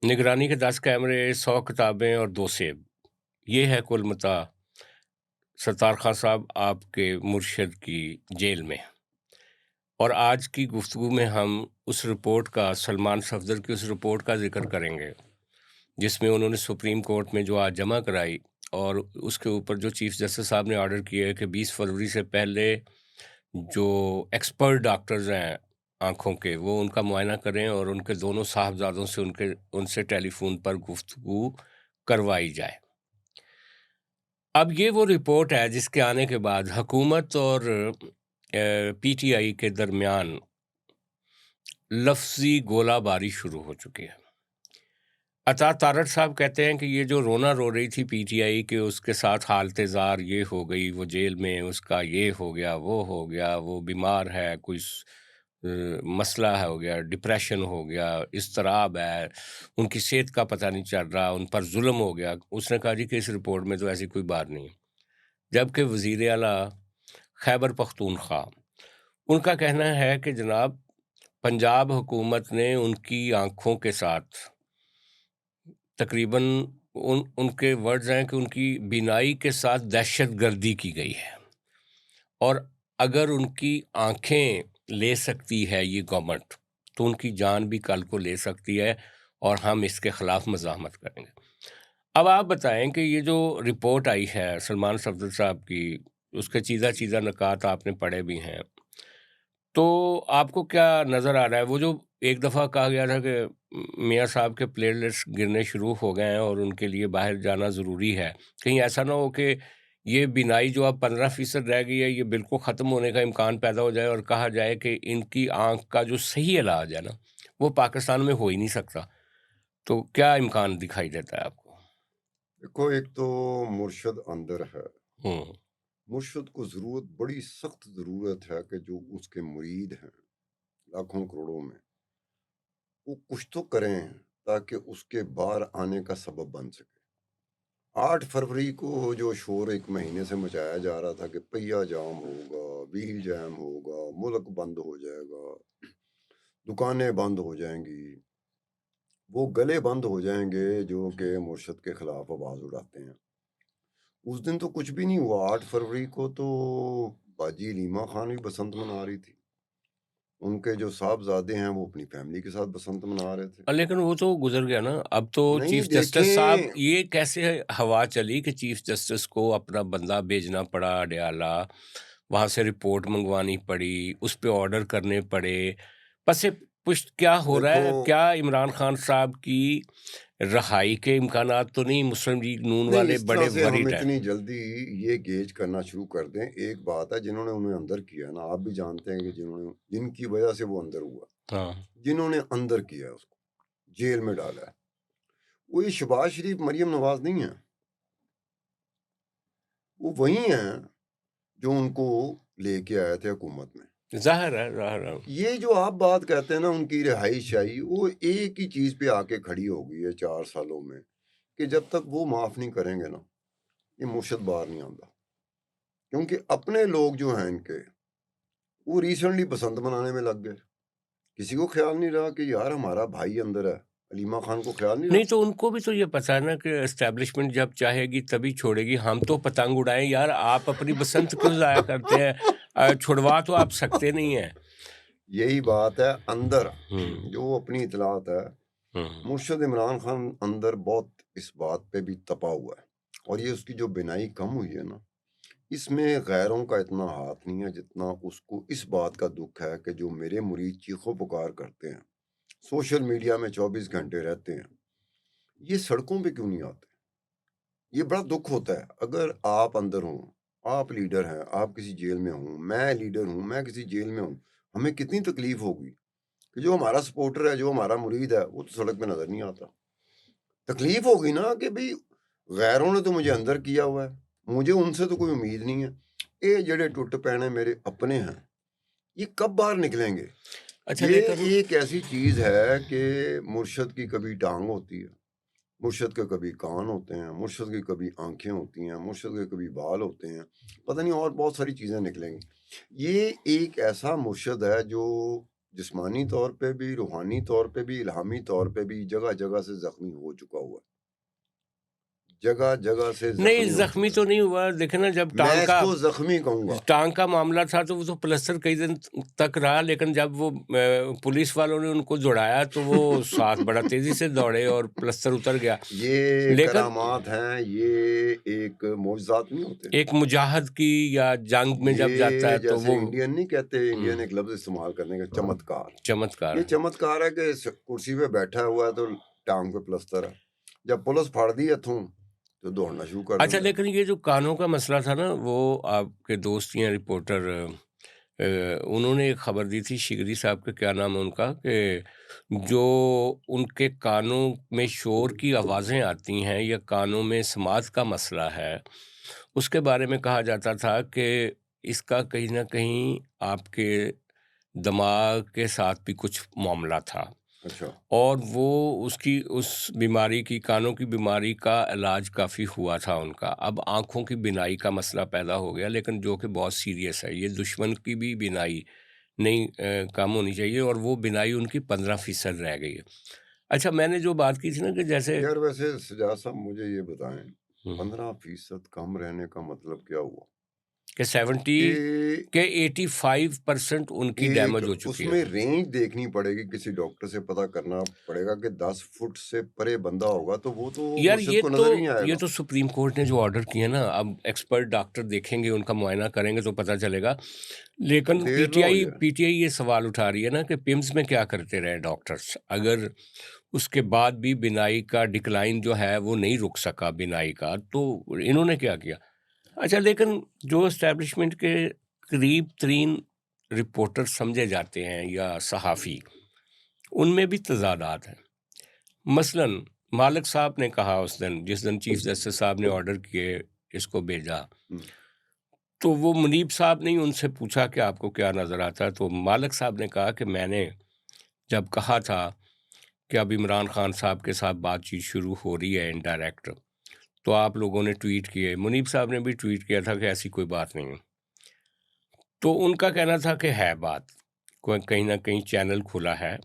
نگرانی کے 10 کیمرے، 100 کتابیں اور 2 سیب، یہ ہے کل متاع ستار خان صاحب آپ کے مرشد کی جیل میں۔ اور آج کی گفتگو میں ہم اس رپورٹ کا، سلمان صفدر کی اس رپورٹ کا ذکر کریں گے جس میں انہوں نے سپریم کورٹ میں جو آج جمع کرائی، اور اس کے اوپر جو چیف جسٹس صاحب نے آرڈر کیا ہے کہ 20 فروری سے پہلے جو ایکسپرٹ ڈاکٹرز ہیں آنکھوں کے، وہ ان کا معائنہ کریں اور ان کے دونوں صاحبزادوں سے ان سے ٹیلی فون پر گفتگو کروائی جائے۔ اب یہ وہ رپورٹ ہے جس کے آنے کے بعد حکومت اور پی ٹی آئی کے درمیان لفظی گولہ باری شروع ہو چکی ہے۔ عطا تارڑ صاحب کہتے ہیں کہ یہ جو رونا رو رہی تھی پی ٹی آئی کہ اس کے ساتھ حالت زار یہ ہو گئی، وہ جیل میں، اس کا یہ ہو گیا، وہ بیمار ہے، کوئی مسئلہ ہو گیا، ڈپریشن ہو گیا، اضطراب ہے، ان کی صحت کا پتہ نہیں چل رہا، ان پر ظلم ہو گیا، اس نے کہا جی کہ اس رپورٹ میں تو ایسی کوئی بات نہیں ہے۔ جبکہ وزیر اعلیٰ خیبر پختونخوا، ان کا کہنا ہے کہ جناب پنجاب حکومت نے ان کی آنکھوں کے ساتھ تقریباً ان کے ورڈز ہیں کہ ان کی بینائی کے ساتھ دہشت گردی کی گئی ہے، اور اگر ان کی آنکھیں لے سکتی ہے یہ گورنمنٹ تو ان کی جان بھی کل کو لے سکتی ہے، اور ہم اس کے خلاف مزاحمت کریں گے۔ اب آپ بتائیں کہ یہ جو رپورٹ آئی ہے سلمان صفدر صاحب کی، اس کے چیزہ چیزہ نکات آپ نے پڑھے بھی ہیں، تو آپ کو کیا نظر آ رہا ہے؟ وہ جو ایک دفعہ کہا گیا تھا کہ میاں صاحب کے پلیٹلیٹس گرنے شروع ہو گئے ہیں اور ان کے لیے باہر جانا ضروری ہے، کہیں ایسا نہ ہو کہ یہ بینائی جو اب 15% رہ گئی ہے یہ بالکل ختم ہونے کا امکان پیدا ہو جائے اور کہا جائے کہ ان کی آنکھ کا جو صحیح علاج ہے نا وہ پاکستان میں ہو ہی نہیں سکتا، تو کیا امکان دکھائی دیتا ہے آپ کو؟ دیکھو، ایک تو مرشد اندر ہے۔ ہوں مرشد کو بڑی سخت ضرورت ہے کہ جو اس کے مرید ہیں لاکھوں کروڑوں میں، وہ کچھ تو کریں تاکہ اس کے باہر آنے کا سبب بن سکے۔ 8 فروری کو جو شور ایک مہینے سے مچایا جا رہا تھا کہ پہیہ جام ہوگا، ویل جام ہوگا، ملک بند ہو جائے گا، دکانیں بند ہو جائیں گی، وہ گلے بند ہو جائیں گے جو کہ مرشد کے خلاف آواز اڑاتے ہیں۔ اس دن تو کچھ بھی نہیں ہوا۔ 8 فروری کو تو باجی علیمہ خان بھی بسنت منا رہی تھی، ان کے جو صاحبزادے ہیں وہ اپنی فیملی کے ساتھ بسنت منا رہے تھے۔ لیکن وہ تو گزر گیا نا، اب تو نہیں چیف جسٹس صاحب، دیکھیں، یہ کیسے ہوا چلی کہ چیف جسٹس کو اپنا بندہ بھیجنا پڑا اڈیالہ، وہاں سے رپورٹ منگوانی پڑی، اس پہ آرڈر کرنے پڑے، پس پشت کیا ہو رہا دیکھو ہے؟ کیا عمران خان صاحب کی رہائی کے امکانات تو نہیں؟ مسلم لیگ نون نہیں، والے اس طرح بڑے سے ہم وریڈ ہیں۔ اتنی جلدی یہ گیج کرنا شروع کر دیں۔ ایک بات ہے، جنہوں نے انہیں اندر کیا نا، آپ بھی جانتے ہیں کہ جن کی وجہ سے وہ اندر ہوا، ہاں جنہوں نے اندر کیا ہے اس کو جیل میں ڈالا ہے، وہ یہ شہباز شریف مریم نواز نہیں ہے، وہ وہی ہیں جو ان کو لے کے آئے تھے حکومت میں۔ ظاہر ہے۔ یہ جو آپ بات کہتے ہیں نا ان کی رہائش شاہی، وہ ایک ہی چیز پہ آ کے کھڑی ہو گئی ہے 4 سالوں میں، کہ جب تک وہ معاف نہیں کریں گے نا یہ مرشد باہر نہیں آتا، کیونکہ اپنے لوگ جو ہیں ان کے، وہ ریسنٹلی بسنت منانے میں لگ گئے۔ کسی کو خیال نہیں رہا کہ یار ہمارا بھائی اندر ہے، علیمہ خان کو خیال نہیں رہا۔ نہیں تو ان کو بھی تو یہ پتہ ہے نا کہ اسٹیبلشمنٹ جب چاہے گی تبھی چھوڑے گی، ہم تو پتنگ اڑائیں یار، آپ اپنی بسنت کیوں ضائع کرتے ہیں؟ چھڑوا تو آپ سکتے نہیں ہیں۔ یہی بات ہے اندر ہوں جو اپنی اطلاعات ہے۔ ہوں مرشد عمران خان اندر بہت اس بات پہ بھی تپا ہوا ہے، اور یہ اس کی جو بینائی کم ہوئی ہے نا، اس میں غیروں کا اتنا ہاتھ نہیں ہے جتنا اس کو اس بات کا دکھ ہے کہ جو میرے مرید چیخو پکار کرتے ہیں، سوشل میڈیا میں 24 گھنٹے رہتے ہیں، یہ سڑکوں پہ کیوں نہیں آتے؟ یہ بڑا دکھ ہوتا ہے۔ اگر آپ اندر ہوں، آپ لیڈر ہیں، آپ کسی جیل میں ہوں، میں لیڈر ہوں، میں کسی جیل میں ہوں، ہمیں کتنی تکلیف ہوگی کہ جو ہمارا سپورٹر ہے، جو ہمارا مرید ہے، وہ تو سڑک پہ نظر نہیں آتا۔ تکلیف ہوگی نا کہ بھئی غیروں نے تو مجھے اندر کیا ہوا ہے، مجھے ان سے تو کوئی امید نہیں ہے، اے جڑے ٹوٹ پینے میرے اپنے ہیں، یہ کب باہر نکلیں گے؟ اچھا یہ لیکن ایک ایسی چیز ہے کہ مرشد کی کبھی ٹانگ ہوتی ہے، مرشد کے کبھی کان ہوتے ہیں، مرشد کی کبھی آنکھیں ہوتی ہیں، مرشد کے کبھی بال ہوتے ہیں، پتہ نہیں اور بہت ساری چیزیں نکلیں گی۔ یہ ایک ایسا مرشد ہے جو جسمانی طور پہ بھی، روحانی طور پہ بھی، الہامی طور پہ بھی جگہ جگہ سے زخمی ہو چکا ہوا ہے، جگہ جگہ سے نہیں زخمی ہو زخمی چکا تو نہیں ہوا، دیکھیں نا جب ہے، میں اس کو زخمی کہوں گا۔ ٹانگ کا معاملہ تھا تو وہ تو پلسٹر کئی دن تک رہا، لیکن جب وہ پولیس والوں نے ان کو جڑایا تو وہ ساتھ بڑا تیزی سے دوڑے اور پلسٹر اتر گیا۔ یہ لیکن کرامات ہیں، یہ ایک معجزات نہیں ہوتے، ایک مجاہد کی یا جنگ میں جب جاتا یہ ہے تو جیسے وہ انڈین نہیں کہتے، انڈین ایک لفظ استعمال کرنے کا چمتکار، چمتکار یہ ہے۔ چمتکار ہے کہ کرسی پہ بیٹھا ہوا ہے تو ٹانگ پہ پلستر ہے، جب پولیس پھاڑ دی ہتھوں تو دوڑنا شروع کر اچھا دیں گے۔ لیکن یہ جو کانوں کا مسئلہ تھا نا، وہ آپ کے دوست یا رپورٹر انہوں نے ایک خبر دی تھی، شگری صاحب کے کیا نام ہے ان کا، کہ جو ان کے کانوں میں شور کی آوازیں آتی ہیں یا کانوں میں سماعت کا مسئلہ ہے، اس کے بارے میں کہا جاتا تھا کہ اس کا کہیں نہ کہیں آپ کے دماغ کے ساتھ بھی کچھ معاملہ تھا، اچھا، اور وہ اس بیماری کی، کانوں کی بیماری کا علاج کافی ہوا تھا ان کا۔ اب آنکھوں کی بینائی کا مسئلہ پیدا ہو گیا، لیکن جو کہ بہت سیریس ہے، یہ دشمن کی بھی بینائی نہیں کم ہونی چاہیے، اور وہ بینائی ان کی 15% رہ گئی ہے۔ اچھا میں نے جو بات کی تھی نا کہ جیسے یار ویسے سجاد صاحب مجھے یہ بتائیں، ہم، 15% کم رہنے کا مطلب کیا ہوا؟ کہ 85% ان کی ڈیمیج ہو اس چکی میں ہے۔ رینج دیکھنی پڑے گی، کسی ڈاکٹر سے پتہ کرنا پڑے گا کہ 10 فٹ سے پرے بندہ ہوگا تو وہ تو یار مرشد کو نظر ہی نہیں آئے یہ گا۔ تو سپریم کورٹ نے جو آرڈر کیے نا، اب ایکسپرٹ ڈاکٹر دیکھیں گے، ان کا معائنہ کریں گے تو پتہ چلے گا۔ لیکن دیر نہ ہو جائے۔ پی ٹی آئی یہ سوال اٹھا رہی ہے نا کہ پمز میں کیا کرتے رہے ڈاکٹرز، اگر اس کے بعد بھی بینائی کا ڈکلائن جو ہے وہ نہیں رک سکا بینائی کا، تو انہوں نے کیا کیا؟ اچھا لیکن جو اسٹیبلشمنٹ کے قریب ترین رپورٹر سمجھے جاتے ہیں یا صحافی، ان میں بھی تضادات ہیں۔ مثلاً مالک صاحب نے کہا اس دن، جس دن چیف جسٹس صاحب نے آرڈر کیے اس کو بھیجا، تو وہ منیب صاحب نے ان سے پوچھا کہ آپ کو کیا نظر آتا ہے، تو مالک صاحب نے کہا کہ میں نے جب کہا تھا کہ اب عمران خان صاحب کے ساتھ بات چیت شروع ہو رہی ہے انڈائریکٹ، تو آپ لوگوں نے ٹویٹ کیے، منیب صاحب نے بھی ٹویٹ کیا تھا کہ ایسی کوئی بات نہیں ہے۔ تو ان کا کہنا تھا کہ ہے بات، کہیں نہ کہیں چینل کھلا ہے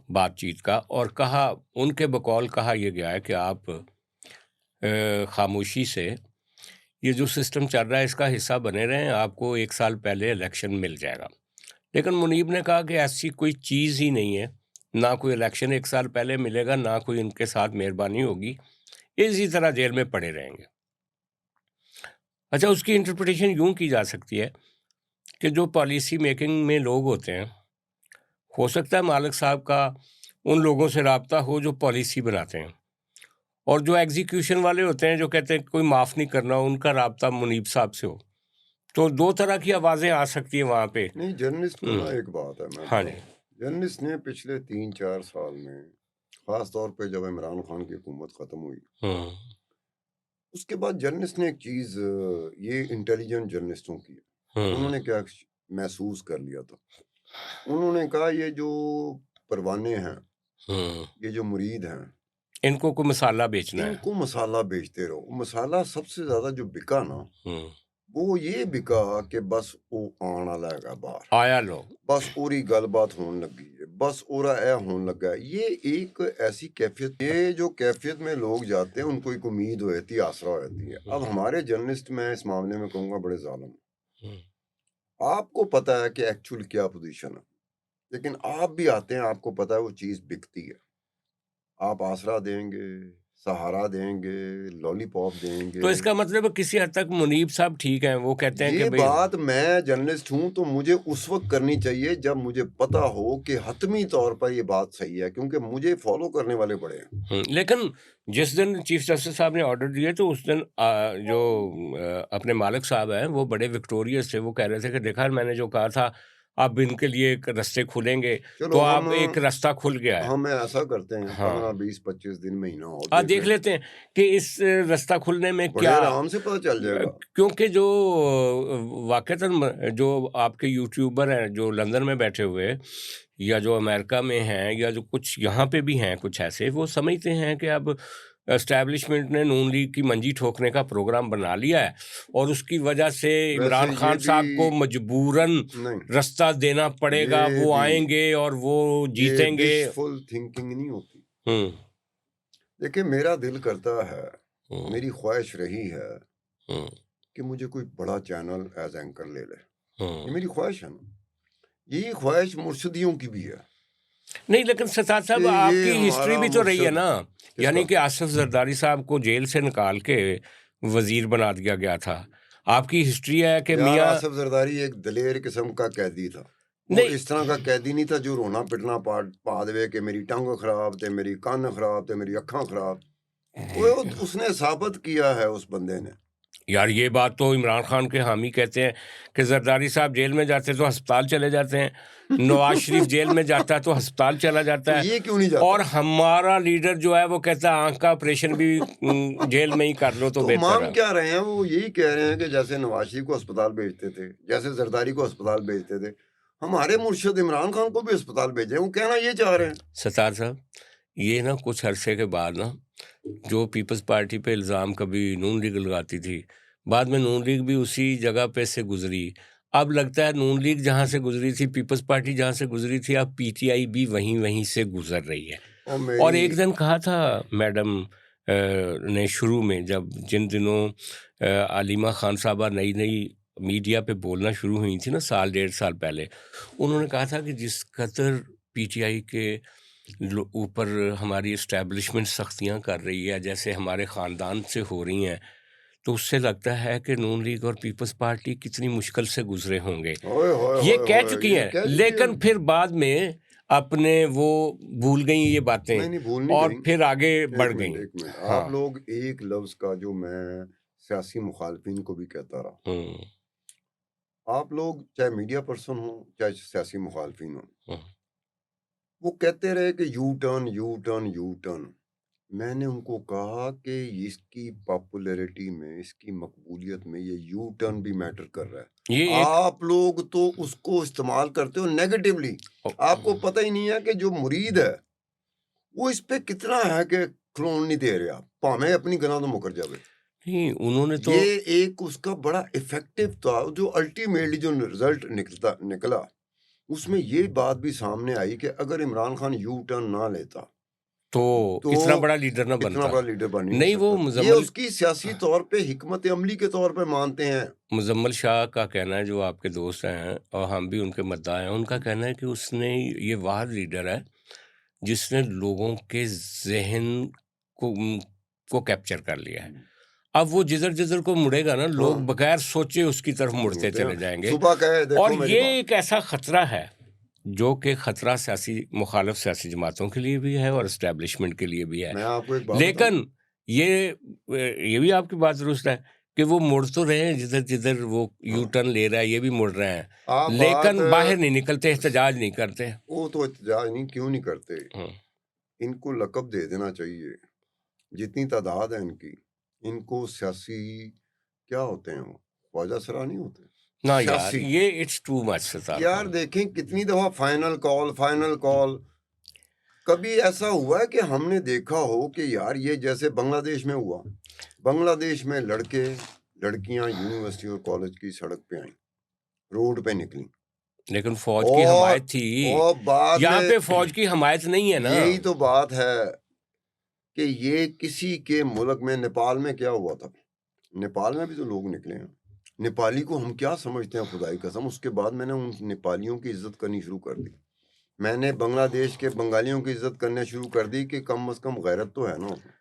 بات چیت کا، اور کہا، ان کے بقول کہا یہ گیا ہے کہ آپ خاموشی سے یہ جو سسٹم چل رہا ہے اس کا حصہ بنے رہیں، آپ کو 1 سال پہلے الیکشن مل جائے گا۔ لیکن منیب نے کہا کہ ایسی کوئی چیز ہی نہیں ہے، نہ کوئی الیکشن 1 سال پہلے ملے گا، نہ کوئی ان کے ساتھ مہربانی ہوگی، اسی طرح جیل میں پڑے رہیں گے۔ اچھا اس کی انٹرپریٹیشن یوں کی جا سکتی ہے کہ جو پالیسی میکنگ میں لوگ ہوتے ہیں، ہو سکتا ہے مالک صاحب کا ان لوگوں سے رابطہ ہو جو پالیسی بناتے ہیں، اور جو ایگزیکیوشن والے ہوتے ہیں جو کہتے ہیں کوئی معاف نہیں کرنا، ان کا رابطہ منیب صاحب سے ہو، تو 2 طرح کی آوازیں آ سکتی ہیں وہاں پہ۔ نہیں جرنلسٹ میں نا ایک بات ہے، میں ہاں جی، جرنلسٹ نے پچھلے 3-4 سال میں، خاص طور پہ جب عمران خان کی حکومت ختم ہوئی، اس کے بعد جرنلسٹ نے ایک چیز، یہ انٹیلیجنٹ جرنلسٹوں کی، انہوں نے کیا محسوس کر لیا تھا، انہوں نے کہا یہ جو پروانے ہیں، یہ جو مرید ہیں، ان کو کوئی مسالہ بیچنا ان ہے۔ کو مسالہ بیچتے رہو۔ مسالہ سب سے زیادہ جو بکا نا، وہ یہ بکا کہ بس وہ آنا لے گا باہر، آیا لو، بس اوری گل بات ہون لگی ہے، بس اورا اے ہون لگا ہے۔ یہ ایک ایسی کیفیت، یہ جو کیفیت میں لوگ جاتے ہیں ان کو ایک امید ہوتی ہے، آسرا ہوتی ہے۔ اب ہمارے جرنلسٹ میں اس معاملے میں کہوں گا بڑے ظالم ہیں۔ آپ کو پتا ہے کہ ایکچول کیا پوزیشن ہے، لیکن آپ بھی آتے ہیں، آپ کو پتا ہے وہ چیز بکتی ہے، آپ آسرا دیں گے، سہارا دیں گے، لالی پاپ دیں گے۔ تو اس کا مطلب ہے کسی حد تک منیب صاحب ٹھیک ہیں، وہ کہتے ہیں کہ یہ بھئی بات، میں جرنلسٹ ہوں تو مجھے اس وقت کرنی چاہیے جب مجھے پتا ہو کہ حتمی طور پر یہ بات صحیح ہے، کیونکہ مجھے فالو کرنے والے بڑے ہیں۔ لیکن جس دن چیف جسٹس صاحب نے آرڈر دیے تو اس دن جو اپنے مالک صاحب ہیں وہ بڑے وکٹوریس تھے، وہ کہہ رہے تھے کہ دیکھا میں نے جو کہا تھا اب ان کے لیے ایک رستے کھلیں گے، چلو تو اب ایک رستہ کھل گیا ہے۔ ہم ایسا کرتے ہیں، ہاں 15-20-25 دن، مہینہ اور دیکھ لیتے ہیں کہ اس رستہ کھلنے میں بڑے کیا، آرام سے پتہ چل جائے گا۔ کیونکہ جو واقعتاً جو آپ کے یوٹیوبر ہیں جو لندن میں بیٹھے ہوئے یا جو امریکہ میں ہیں یا جو کچھ یہاں پہ بھی ہیں کچھ ایسے، وہ سمجھتے ہیں کہ اب اسٹیبلشمنٹ نے نون لیگ کی منجی ٹھوکنے کا پروگرام بنا لیا ہے، اور اس کی وجہ سے عمران ویسے یہ خان صاحب کو بھی مجبوراً نہیں، رستہ دینا پڑے گا، یہ وہ بھی آئیں گے اور وہ یہ جیتیں گے۔ وشفل تھنکنگ نہیں ہوتی۔ ہوں دیکھیں میرا دل کرتا ہے، ہوں میری خواہش رہی ہے ہوں کہ مجھے کوئی بڑا چینل ایز اینکر لے لے، ہوں یہ میری خواہش ہے نا، یہی خواہش مرشدیوں کی بھی ہے نہیں، لیکن ستار کہ صاحب آپ یہ کی ہسٹری ہمارا بھی تو رہی ہے مرشد نا، کس یعنی کا؟ کہ آصف زرداری صاحب کو جیل سے نکال کے وزیر بنا دیا گیا تھا، آپ کی ہسٹری ہے کہ یار میاں آصف زرداری ایک دلیر قسم کا قیدی تھا، وہ نہیں اس طرح کا قیدی نہیں تھا جو رونا پٹنا پا دے کہ میری ٹنگ خراب تے، میری کان خراب تے، میری اکھاں خراب۔ وہ اس نے ثابت کیا ہے اس بندے نے۔ یار یہ بات تو عمران خان کے حامی کہتے ہیں کہ زرداری صاحب جیل میں جاتے تو ہسپتال چلے جاتے ہیں، نواز شریف جیل میں جاتا ہے تو ہسپتال چلا تو جاتا ہے، یہ کیوں نہیں جاتا؟ اور ہمارا لیڈر جو ہے وہ کہتا ہے آنکھ کا آپریشن بھی جیل میں ہی کر لو تو تو بہتر ہے۔ مانگ کیا رہے ہیں؟ وہ یہی کہہ رہے ہیں کہ جیسے نواز شریف کو اسپتال بھیجتے تھے، جیسے زرداری کو اسپتال بھیجتے تھے، ہمارے مرشد عمران خان کو بھی اسپتال بھیجیں، وہ کہنا یہ چاہ رہے ہیں۔ ستار صاحب یہ نا کچھ عرصے کے بعد نا جو پیپلز پارٹی پہ الزام کبھی نون لیگ لگاتی تھی، بعد میں نون لیگ بھی اسی جگہ پہ سے گزری، اب لگتا ہے نون لیگ جہاں سے گزری تھی، پیپلز پارٹی جہاں سے گزری تھی، اب پی ٹی آئی بھی وہیں سے گزر رہی ہے۔ اور اور میری ایک دن کہا تھا میڈم نے شروع میں، جب جن دنوں علیمہ خان صاحبہ نئی میڈیا پہ بولنا شروع ہوئی تھی نا، سال 1.5 سال پہلے، انہوں نے کہا تھا کہ جس قدر پی ٹی آئی کے اوپر ہماری اسٹیبلشمنٹ سختیاں کر رہی ہے، جیسے ہمارے خاندان سے ہو رہی ہیں، تو اس سے لگتا ہے کہ نون لیگ اور پیپلز پارٹی کتنی مشکل سے گزرے ہوں گے۔ ہوئے ہوئے یہ ہوئے کہہ ہوئے چکی یہ ہیں، کہہ چکی ہے۔ لیکن پھر بعد میں اپنے وہ بھول گئیں یہ باتیں، نہیں بھول نہیں اور گئی۔ پھر آگے بڑھ گئیں۔ ایک منٹ ہاں آپ لوگ ایک لفظ کا جو میں سیاسی مخالفین کو بھی کہتا رہا، ہوں آپ لوگ چاہے میڈیا پرسن ہوں چاہے سیاسی مخالفین ہوں، ہوں وہ کہتے رہے کہ you turn you turn you turn. میں نے ان کو کہا کہ اس کی پاپولیرٹی میں، اس کی مقبولیت میں یہ یو ٹرن بھی میٹر کر رہا ہے۔ یہ ایک آپ لوگ تو اس کو استعمال کرتے ہو نیگیٹیولی، آپ کو پتہ ہی نہیں ہے کہ جو مرید ہے وہ اس پہ کتنا ہے کہ کھلون نہیں دے رہے، آپ پامیں اپنی گناہ تو مکر جاوے۔ نہیں، انہوں نے تو یہ ایک اس کا بڑا افیکٹو تھا، جو الٹیمیٹلی جو رزلٹ نکلا اس میں یہ بات بھی سامنے آئی کہ اگر عمران خان یو ٹرن نہ لیتا تو تو اتنا بڑا لیڈر نہ اتنا بنتا۔ بڑا لیڈر بن ہی نہیں، نہیں وہ سکتا۔ یہ اس کی سیاسی طور پہ حکمت عملی کے طور پہ مانتے ہیں۔ مزمل شاہ کا کہنا ہے، جو آپ کے دوست ہیں اور ہم بھی ان کے مدعا ہیں، ان کا کہنا ہے کہ اس نے یہ واحد لیڈر ہے جس نے لوگوں کے ذہن کو کیپچر کر لیا ہے۔ اب وہ جدھر کو مڑے گا نا، لوگ ہاں بغیر سوچے اس کی طرف مڑتے چلے جائیں گے، صبح کہے اور دیکھو میری یہ بات، ایک ایسا خطرہ ہے جو کہ خطرہ مخالف سیاسی جماعتوں کے لیے بھی ہے اور اسٹیبلشمنٹ کے لیے بھی ہے۔ میں آپ کو ایک بات بتاؤں، لیکن یہ بھی آپ کی بات درست ہے کہ وہ مڑ تو رہے ہیں، جدھر وہ یو ٹرن لے رہا ہے یہ بھی مڑ رہے ہیں، آپ لیکن بات باہر نہیں نکلتے، احتجاج نہیں کرتے۔ وہ تو احتجاج نہیں کیوں نہیں کرتے، ہاں ان کو لقب دے دینا چاہیے، جتنی تعداد ہے ان کی، ان کو سیاسی کیا ہوتے ہیں، وہ خواجہ سرا نہیں ہوتے نہ یار، سیاسی۔ یہ اٹس ٹو مچ ستار یار خان۔ دیکھیں کتنی دفعہ فائنل کال، کبھی ایسا ہوا ہے کہ ہم نے دیکھا ہو کہ یار یہ جیسے بنگلہ دیش میں ہوا، بنگلہ دیش میں لڑکے لڑکیاں یونیورسٹی اور کالج کی سڑک پہ آئیں، روڈ پہ نکلیں، لیکن فوج کی حمایت تھی، اور بعد یہاں میں پہ فوج کی حمایت نہیں ہے نا۔ یہی تو بات ہے کہ یہ کسی کے ملک میں، نیپال میں کیا ہوا تھا، نیپال میں بھی تو لوگ نکلے ہیں، نیپالی کو ہم کیا سمجھتے ہیں خدائی قسم۔ اس کے بعد میں نے ان نیپالیوں کی عزت کرنی شروع کر دی، میں نے بنگلہ دیش کے بنگالیوں کی عزت کرنے شروع کر دی کہ کم از کم غیرت تو ہے نا اس میں۔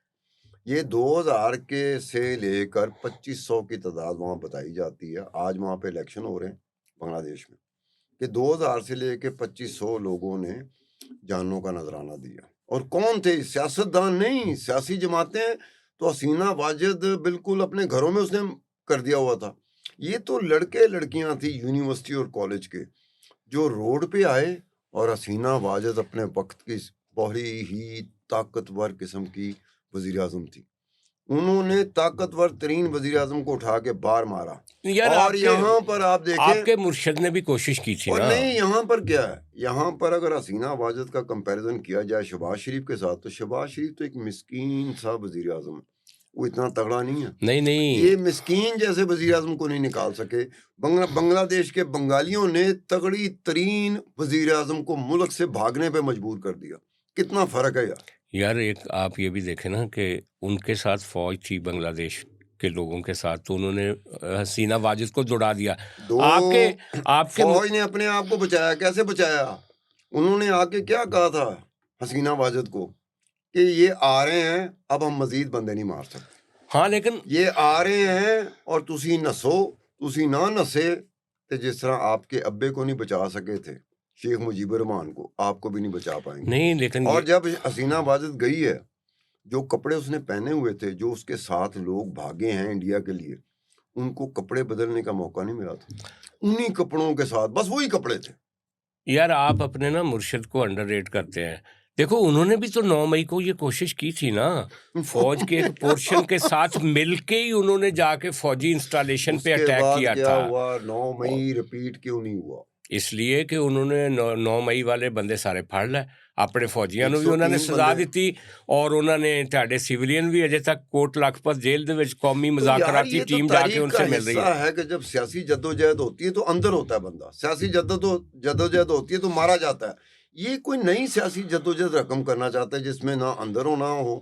یہ 2000 کے سے لے کر 2500 کی تعداد وہاں بتائی جاتی ہے، آج وہاں پہ الیکشن ہو رہے ہیں بنگلہ دیش میں، کہ 2000 سے لے کے 2500 لوگوں نے جانوں کا نذرانہ دیا، اور کون تھے؟ سیاست دان نہیں، سیاسی جماعتیں تو حسینہ واجد بالکل اپنے گھروں میں اس نے کر دیا ہوا تھا۔ یہ تو لڑکے لڑکیاں تھی یونیورسٹی اور کالج کے جو روڈ پہ آئے، اور حسینہ واجد اپنے وقت کی بڑی ہی طاقتور قسم کی وزیر اعظم تھی، انہوں نے طاقتور ترین وزیر اعظم کو اٹھا کے باہر مارا. یار اور یہاں پر آپ دیکھیں آپ کے مرشد نے بھی کوشش کی تھی اور نا. نہیں یہاں پر کیا ہے, یہاں پر اگر حسینہ واجد کا کمپیریزن کیا جائے شہباز شریف کے ساتھ, تو شہباز شریف تو ایک مسکین سا وزیر اعظم ہے, وہ اتنا تگڑا نہیں ہے. نہیں یہ مسکین جیسے وزیر اعظم کو نہیں نکال سکے. بنگلہ دیش کے بنگالیوں نے تگڑی ترین وزیر اعظم کو ملک سے بھاگنے پہ مجبور کر دیا. کتنا فرق ہے یار. ایک آپ یہ بھی دیکھیں نا کہ ان کے ساتھ فوج تھی بنگلہ دیش کے لوگوں کے ساتھ, تو انہوں نے حسینہ واجد کو دوڑا دیا. آپ کے فوج نے اپنے آپ کو بچایا. کیسے بچایا؟ انہوں نے آ کے کیا کہا تھا حسینہ واجد کو کہ یہ آ رہے ہیں, اب ہم مزید بندے نہیں مار سکتے. ہاں لیکن یہ آ رہے ہیں اور تسی نسو, تسی نہ نسے تو جس طرح آپ کے ابے کو نہیں بچا سکے تھے شیخ مجیب الرحمان کو, آپ کو بھی نہیں بچا پائیں گے. نہیں لیکن اور جب حسینہ واجد گئی ہے, جو کپڑے اس نے پہنے ہوئے تھے, جو اس کے ساتھ لوگ بھاگے ہیں انڈیا کے لیے, ان کو کپڑے بدلنے کا موقع نہیں ملا تھا. انہی کپڑوں کے ساتھ بس وہی کپڑے تھے. یار آپ اپنے نا مرشد کو انڈر ریٹ کرتے ہیں. دیکھو انہوں نے بھی تو 9 مئی کو یہ کوشش کی تھی نا, فوج کے ایک پورشن کے ساتھ مل کے ہی انہوں نے جا کے فوجی انسٹالیشن پہ اٹیک کیا تھا. ہوا 9 مئی ریپیٹ کیوں نہیں ہوا؟ اس لیے کہ انہوں نے 9 مئی والے بندے سارے پھاڑ لے, اپنے فوجیاں نو بھی انہوں نے سزا دیتی, اور انہوں نے تھے سیولین بھی اجے تک کوٹ لکھپت جیل دے وچ قومی مذاکراتی ٹیم جا کے ان سے مل رہی ہے کہ جب سیاسی جدوجہد ہوتی ہے تو اندر ہوتا ہے بندہ, سیاسی جدوجہد ہوتی ہے تو مارا جاتا ہے. یہ کوئی نئی سیاسی جدوجہد رقم کرنا چاہتا ہے جس میں نہ اندر ہونا ہو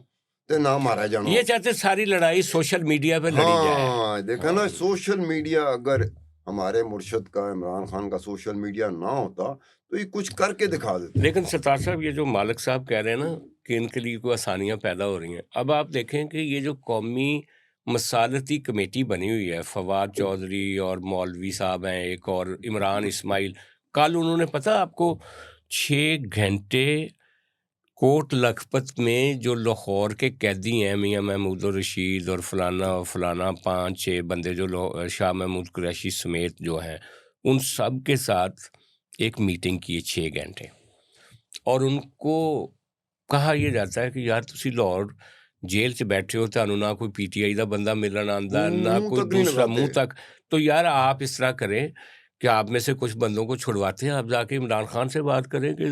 تو نہ مارا جانا. یہ چاہتے ساری لڑائی سوشل میڈیا پہ لڑی جائے. ہاں دیکھا نا, سوشل میڈیا, اگر ہمارے مرشد کا عمران خان کا سوشل میڈیا نہ ہوتا تو یہ کچھ کر کے دکھا دیتے. لیکن ستار صاحب, یہ جو مالک صاحب کہہ رہے ہیں نا کہ ان کے لیے کوئی آسانیاں پیدا ہو رہی ہیں, اب آپ دیکھیں کہ یہ جو قومی مصالحتی کمیٹی بنی ہوئی ہے, فواد چودھری اور مولوی صاحب ہیں ایک, اور عمران اسماعیل, کل انہوں نے پتہ آپ کو 6 گھنٹے کوٹ لکھپت میں جو لاہور کے قیدی ہیں, میاں محمود الرشید اور فلانا 5-6 بندے جو شاہ محمود قریشی سمیت جو ہیں, ان سب کے ساتھ ایک میٹنگ کی 6 گھنٹے, اور ان کو کہا یہ جاتا ہے کہ یار تسی لاہور جیل سے بیٹھے ہو, تانوں نہ کوئی پی ٹی آئی دا بندہ ملن آندا, نہ کوئی دوسرا منہ تک, تو یار آپ اس طرح کریں کہ آپ میں سے کچھ بندوں کو چھڑواتے ہیں, آپ جا کے عمران خان سے بات کریں کہ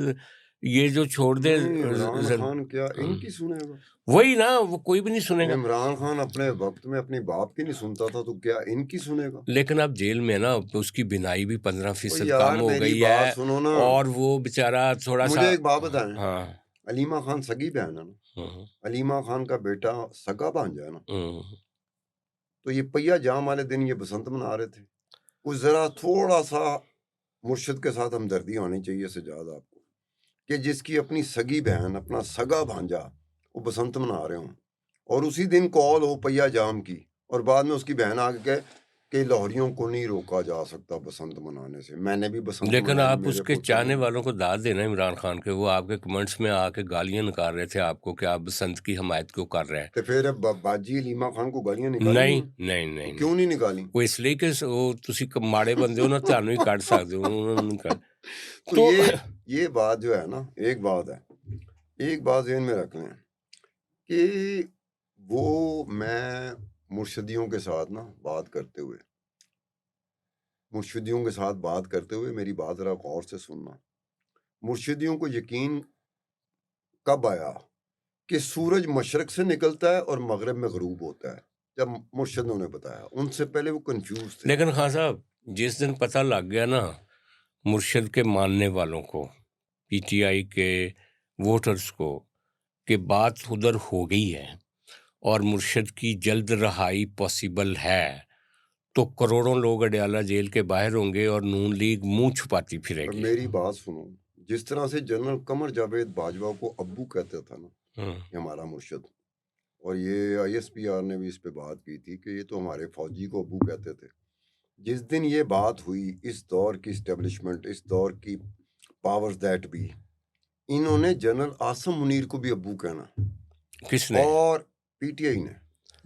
یہ جو چھوڑ دے. عمران خان کیا ان کی سنے گا؟ وہی نا, وہ کوئی بھی نہیں سنے گا. عمران خان اپنے وقت میں اپنی باپ کی نہیں سنتا تھا, تو کیا ان کی سنے گا؟ لیکن اب جیل میں نا اس کی بینائی بھی 15% یار کم ہو میری گئی بات ہے, سنو نا, اور وہ بیچارہ تھوڑا سا. مجھے ایک بات بتائیں, ہاں, علیمہ خان سگی بہن ہے نا, علیمہ خان کا بیٹا سگا بھانجا ہے نا, تو یہ پہیا جام والے دن یہ بسنت منا رہے تھے. اس ذرا تھوڑا سا مرشد کے ساتھ ہمدردی ہونی چاہیے سجاد آپ کو, کہ جس کی اپنی سگی بہن, اپنا سگا بھانجا وہ بسنت منا رہے ہوں, اور اسی دن کال ہو پہیا جام کی, اور بعد میں اس کی بہن آگے کہے کہ لاہوریوں کو نہیں روکا جا سکتا بسنت منانے سے. میں نے بھی بسنت لیکن منائی, آپ اس کے چاہنے والوں کو داد دینا عمران خان کے, وہ آپ کے کمنٹس میں آ کے گالیاں نکال رہے تھے آپ کو کہ آپ بسنت کی حمایت کیوں کر رہے ہیں. تو پھر باجی علیمہ خان کو گالیاں نکالی؟ نہیں, کیوں نہیں نکالی؟ وہ اس لیے کہ وہ تسی ماڑے بندے ہو نا, تانوں ہی کٹ سکتے ہو. تو یہ بات جو ہے نا, ایک بات ہے, ایک بات ذہن میں رکھ لیں کہ وہ میں مرشدیوں کے ساتھ نا بات کرتے ہوئے میری بات ذرا غور سے سننا. مرشدیوں کو یقین کب آیا کہ سورج مشرق سے نکلتا ہے اور مغرب میں غروب ہوتا ہے؟ جب مرشدوں نے بتایا, ان سے پہلے وہ کنفیوز تھے. لیکن خان صاحب, جس دن پتہ لگ گیا نا مرشد کے ماننے والوں کو, پی ٹی آئی کے ووٹرز کو, کہ بات ادھر ہو گئی ہے اور مرشد کی جلد رہائی پاسبل ہے, تو کروڑوں لوگ اڈیالہ جیل کے باہر ہوں گے اور نون لیگ منہ چھپاتی پھرے گی. میری بات سنو, جس طرح سے جنرل قمر جاوید باجوہ کو ابو کہتے تھا نا یہ ہمارا مرشد, اور یہ آئی ایس پی آر نے بھی اس پہ بات کی تھی کہ یہ تو ہمارے فوجی کو ابو کہتے تھے. جس دن یہ بات ہوئی, اس دور کی اسٹیبلشمنٹ, اس دور کی پاورز دیٹ بھی, انہوں نے جنرل عاصم منیر کو بھی ابو کہنا. کس نے؟ اور پی ٹی آئی نے.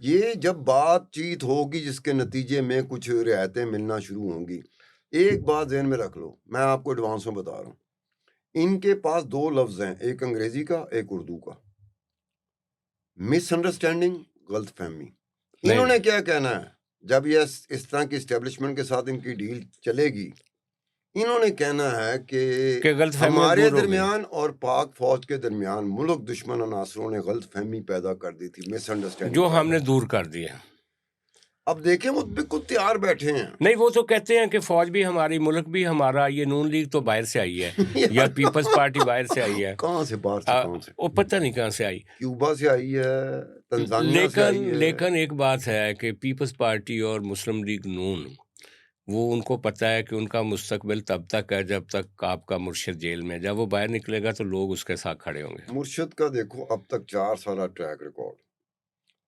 یہ جب بات چیت ہوگی جس کے نتیجے میں کچھ رعایتیں ملنا شروع ہوں گی, ایک بات ذہن میں رکھ لو, میں آپ کو ایڈوانس میں بتا رہا ہوں, ان کے پاس 2 لفظ ہیں, ایک انگریزی کا ایک اردو کا. مس انڈرسٹینڈنگ, غلط فہمی. نہیں انہوں نے کیا کہنا ہے جب یہ اس طرح کی اسٹیبلشمنٹ کے ساتھ ان کی ڈیل چلے گی؟ انہوں نے کہنا ہے کہ غلط فہمیاں ہمارے دور ہو گئی. درمیان اور پاک فوج کے درمیان ملک دشمن عناصروں نے غلط فہمی پیدا کر دی تھی, مس انڈرسٹینڈنگ جو ہم نے دور کر دیا. اب دیکھیں وہ بالکل تیار بیٹھے ہیں. نہیں, وہ تو کہتے ہیں کہ فوج بھی ہماری, ملک بھی ہمارا, یہ نون لیگ تو باہر سے آئی ہے یا پیپلز پارٹی باہر سے آئی ہے. کہاں سے باہر سے کہاں سے؟ وہ پتہ نہیں کہاں سے آئی. کیوبا سے آئی ہے, تنزانیہ سے آئی ہے. لیکن ایک بات ہے کہ پیپلز پارٹی اور مسلم لیگ نون, وہ ان کو پتہ ہے کہ ان کا مستقبل تب تک ہے جب تک آپ کا مرشد جیل میں. جب وہ باہر نکلے گا تو لوگ اس کے ساتھ کھڑے ہوں گے. مرشد کا دیکھو اب تک 4 سالہ ٹریک ریکارڈ,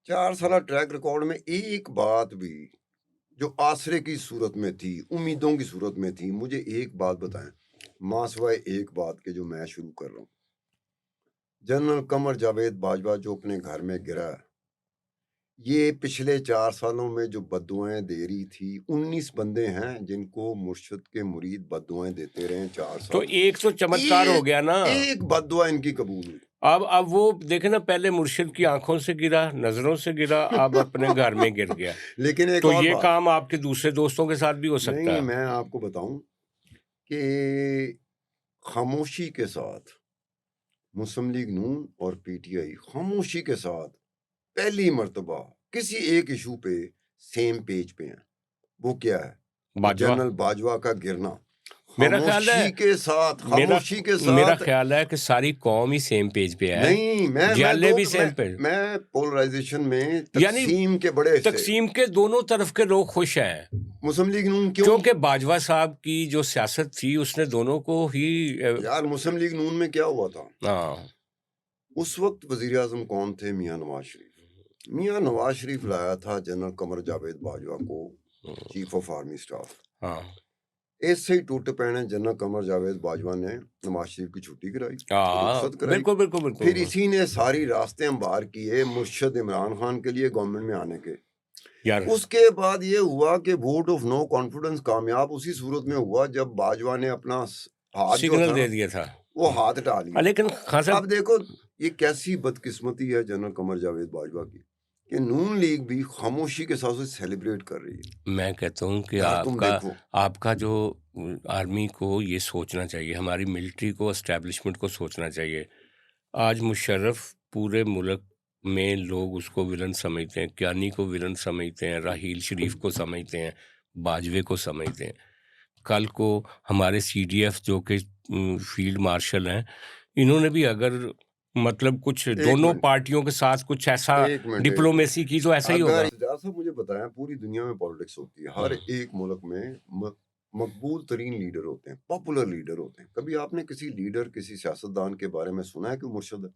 4 سالہ ٹریک ریکارڈ میں ایک بات بھی جو آسرے کی صورت میں تھی, امیدوں کی صورت میں تھی, مجھے ایک بات بتائیں ماسوائے ایک بات کے جو میں شروع کر رہا ہوں. جنرل قمر جاوید باجوہ جو اپنے گھر میں گرا ہے, یہ پچھلے 4 سالوں میں جو بددعائیں دے رہی تھی, 19 بندے ہیں جن کو مرشد کے مرید بددعائیں دیتے رہے 4 سال. تو ایک تو چمتکار ہو گیا نا, ایک بددعا ان کی قبول ہوئی. اب وہ دیکھیں نا, پہلے مرشد کی آنکھوں سے گرا, نظروں سے گرا, اب اپنے گھر میں گر گیا. لیکن ایک تو اور یہ بات, کام آپ کے دوسرے دوستوں کے ساتھ بھی ہو سکتا نہیں ہے. میں آپ کو بتاؤں کہ خاموشی کے ساتھ مسلم لیگ نون اور پی ٹی آئی خاموشی کے ساتھ پہلی مرتبہ کسی ایک ایشو پہ سیم پیج پہ ہیں. وہ کیا ہے؟ باجوہ. جنرل باجوہ کا گرنا. میرا خیال ہے, خاموشی کے میرا ساتھ خیال ہے کہ ساری قوم ہی سیم پیج پہ ہے. نہیں, جالے بھی سیم پیج. میں پولرائزیشن میں یعنی تقسیم کے بڑے حصے, تقسیم کے دونوں طرف کے لوگ خوش ہیں. مسلم لیگ نون کیونکہ باجوہ صاحب کی جو سیاست تھی اس نے دونوں کو ہی. یار مسلم لیگ نون میں کیا ہوا تھا, ہاں, اس وقت وزیر اعظم کون تھے؟ میاں نواز شریف. میاں نواز شریف لایا تھا جنرل قمر جاوید باجوہ کو چیف آف آرمی اسٹاف. ہاں, ایسے ہی ٹوٹ پہنے جنرل قمر جاوید باجوہ نے نواز شریف کی چھٹی کرائی, رخصت کرائی. بالکل بالکل بالکل. پھر اسی نے ساری راستے ہموار کیے مرشد عمران خان کے لیے گورنمنٹ میں آنے کے. یار اس کے بعد یہ ہوا کہ ووٹ آف نو کانفیڈنس کامیاب اسی صورت میں ہوا جب باجوہ نے اپنا ہاتھ جو سگنل تھا دے دیا تھا, وہ ہاتھ ڈال لیا. لیکن خان صاحب اب دیکھو یہ کیسی بدقسمتی ہے جنرل قمر جاوید باجوہ کی کہ نون لیگ بھی خاموشی کے ساتھ سیلیبریٹ کر رہی ہے. میں کہتا ہوں کہ آپ کا جو آرمی کو یہ سوچنا چاہیے, ہماری ملٹری کو, اسٹیبلشمنٹ کو سوچنا چاہیے. آج مشرف پورے ملک میں لوگ اس کو ولن سمجھتے ہیں, کیانی کو ولن سمجھتے ہیں, راحیل شریف کو سمجھتے ہیں, باجوے کو سمجھتے ہیں. کل کو ہمارے سی ڈی ایف جو کہ فیلڈ مارشل ہیں, انہوں نے بھی اگر مطلب کچھ دونوں پارٹیوں کے ساتھ کچھ ایسا ڈپلومیسی کی تو ایسا ہی ہوگا. صاحب مجھے بتایا پوری دنیا میں پالیٹکس ہوتی ہے, ہر ایک ملک میں مقبول ترین لیڈر ہوتے ہیں, پاپولر لیڈر ہوتے ہیں. کبھی آپ نے کسی لیڈر, کسی سیاستدان کے بارے میں سنا ہے کہ مرشد ہے؟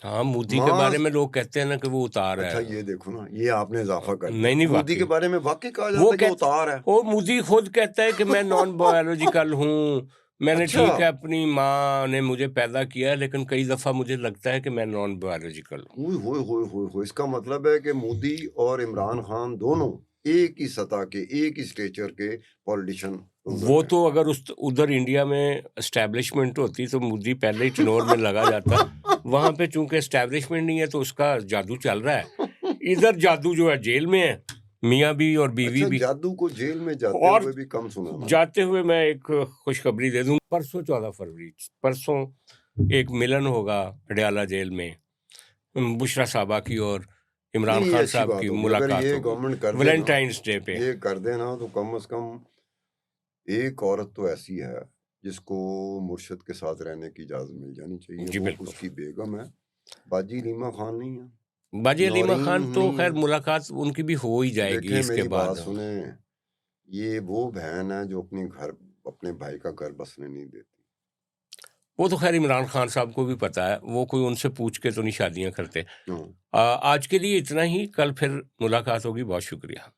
ہاں, مودی کے بارے میں لوگ کہتے ہیں نا کہ وہ اتار ہے. اچھا یہ دیکھو نا, یہ آپ نے اضافہ کر دیا. نہیں مودی کے بارے میں واقعی کہا جاتا ہے کہ اتار ہے. وہ مودی خود کہتا ہے کہ میں نان بایولوجیکل ہوں, میں نے ٹھیک ہے اپنی ماں نے مجھے پیدا کیا, لیکن کئی دفعہ مجھے لگتا ہے کہ میں نان بایولوجیکل ہوں. اس کا مطلب ہے کہ مودی اور عمران خان دونوں ایک ہی سطح کے, ایک ہی اسٹیچر کے پولیٹیشین. وہ تو اگر ادھر انڈیا میں اسٹیبلشمنٹ ہوتی تو مودی پہلے ہی ٹنور میں لگا جاتا. وہاں پہ چونکہ اسٹیبلشمنٹ نہیں ہے تو اس کا جادو چل رہا ہے. ادھر جادو جو ہے جیل میں ہے, میاں بھی اور بیوی بھی. جادو کو جیل میں جاتے ہوئے بھی کم سنا. جاتے ہوئے میں ایک خوشخبری دے دوں, پرسوں 14 فروری پرسوں ایک ملن ہوگا پٹیالہ جیل میں, بشرا صاحبہ کی اور عمران خان صاحب کی ملاقات ہوگی ویلنٹائنس ڈے پہ. یہ کر دینا تو کم از کم ایک عورت تو ایسی ہے جس کو مرشد کے ساتھ رہنے کی اجازت مل جانی چاہیے. جی بالکل. اس کی بیگم ہے, باجی علیمہ خان نہیں ہے. باجی علیمہ خان تو خیر ملاقات ان کی بھی ہو ہی جائے گی اس کے بعد. سنیں, یہ وہ بہن ہے جو اپنے بھائی کا گھر بسنے نہیں دیتی. وہ تو خیر عمران خان صاحب کو بھی پتا ہے, وہ کوئی ان سے پوچھ کے تو نہیں شادیاں کرتے. آج کے لیے اتنا ہی, کل پھر ملاقات ہوگی. بہت شکریہ.